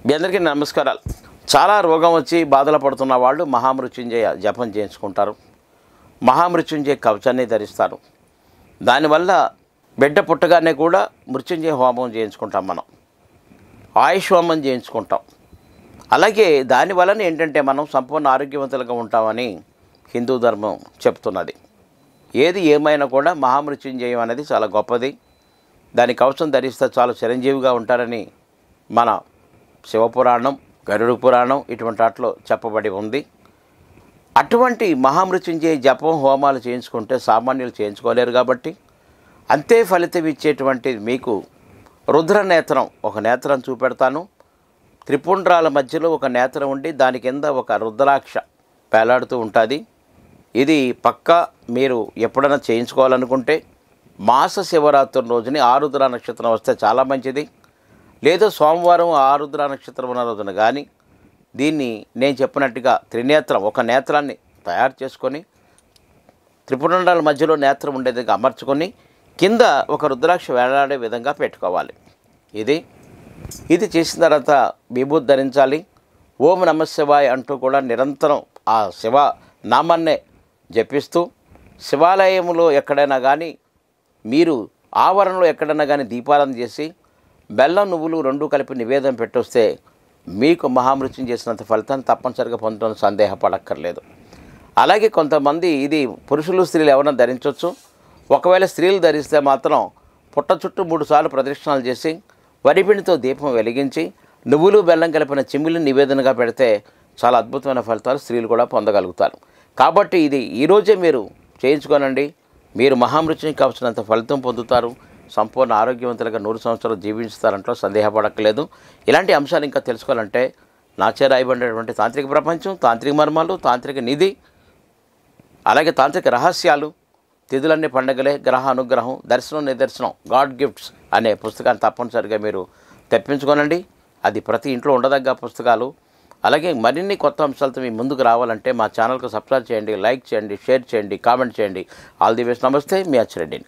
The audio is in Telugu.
మీ అందరికీ నమస్కారాలు. చాలా రోగం వచ్చి బాధలు పడుతున్న వాళ్ళు మహామృత్యుంజయ జపం చేయించుకుంటారు. మహామృత్యుంజయ కవచాన్ని ధరిస్తారు. దానివల్ల బిడ్డ పుట్టగానే కూడా మృత్యుంజయ హోమం చేయించుకుంటాం. మనం ఆయుష్ హోమం చేయించుకుంటాం. అలాగే దానివలన ఏంటంటే మనం సంపూర్ణ ఆరోగ్యవంతులుగా ఉంటామని హిందూ ధర్మం చెప్తున్నది. ఏది ఏమైనా కూడా మహామృత్యుంజయం అనేది చాలా గొప్పది. దాని కవచం ధరిస్తే చాలా చిరంజీవిగా ఉంటారని మన శివపురాణం, గరుడ పురాణం ఇటువంటి వాటిలో చెప్పబడి ఉంది. అటువంటి మహామృత్యుంజయ జపం హోమాలు చేయించుకుంటే సామాన్యులు చేయించుకోలేరు. కాబట్టి అంతే ఫలితం ఇచ్చేటువంటి మీకు రుద్రనేత్రం, ఒక నేత్రం చూపెడతాను. త్రిపుండ్రాల మధ్యలో ఒక నేత్రం ఉండి దాని కింద ఒక రుద్రాక్ష వేలాడుతూ ఉంటుంది. ఇది పక్కా మీరు ఎప్పుడైనా చేయించుకోవాలనుకుంటే మాస శివరాత్రి రోజుని ఆరుద్ర నక్షత్రం వస్తే చాలా మంచిది. లేదా సోమవారం ఆరుద్ర నక్షత్రం ఉన్న రోజున కానీ దీన్ని నేను చెప్పినట్టుగా త్రినేత్రం, ఒక నేత్రాన్ని తయారు చేసుకొని త్రిపుండాల మధ్యలో నేత్రం ఉండేదిగా అమర్చుకొని కింద ఒక రుద్రాక్ష వేలాడే విధంగా పెట్టుకోవాలి. ఇది చేసిన తర్వాత విభూతి ధరించాలి. ఓం నమ శివాయ అంటూ కూడా నిరంతరం ఆ శివ నామాన్నే జపిస్తూ శివాలయంలో ఎక్కడైనా కానీ మీరు ఆవరణలో ఎక్కడైనా కానీ దీపాలను చేసి బెల్లం నువ్వులు రెండు కలిపి నివేదన పెట్టొస్తే మీకు మహామృత్యుం చేసినంత ఫలితాన్ని తప్పనిసరిగా పొందడం సందేహపడక్కర్లేదు. అలాగే కొంతమంది ఇది పురుషులు స్త్రీలు ఎవరైనా ధరించవచ్చు. ఒకవేళ స్త్రీలు ధరిస్తే మాత్రం పుట్ట చుట్టూ 3 సార్లు ప్రదక్షిణాలు చేసి వరిపిండితో దీపం వెలిగించి నువ్వులు బెల్లం కలిపిన చిమ్మిలి నివేదనగా పెడితే చాలా అద్భుతమైన ఫలితాలు స్త్రీలు కూడా పొందగలుగుతారు. కాబట్టి ఇది ఈరోజే మీరు చేయించుకోనండి. మీరు మహామృత్యుని కావలసినంత ఫలితం పొందుతారు. సంపూర్ణ ఆరోగ్యవంతులుగా 100 సంవత్సరాలు జీవిస్తారంటో సందేహపడక్కలేదు. ఇలాంటి అంశాలు ఇంకా తెలుసుకోవాలంటే నాచే రాయబడినటువంటి తాంత్రిక ప్రపంచం, తాంత్రిక మర్మాలు, తాంత్రిక నిధి, అలాగే తాంత్రిక రహస్యాలు, తిథులన్నీ పండుగలే, గ్రహ అనుగ్రహం, దర్శనం నిదర్శనం, గాడ్ గిఫ్ట్స్ అనే పుస్తకాన్ని తప్పనిసరిగా మీరు తెప్పించుకోనండి. అది ప్రతి ఇంట్లో ఉండదగ్గ పుస్తకాలు. అలాగే మరిన్ని కొత్త అంశాలతో మీ ముందుకు రావాలంటే మా ఛానల్కు సబ్స్క్రైబ్ చేయండి, లైక్ చేయండి, షేర్ చేయండి, కామెంట్ చేయండి. All the best. నమస్తే, మీ అచ్చిరెడ్డిని.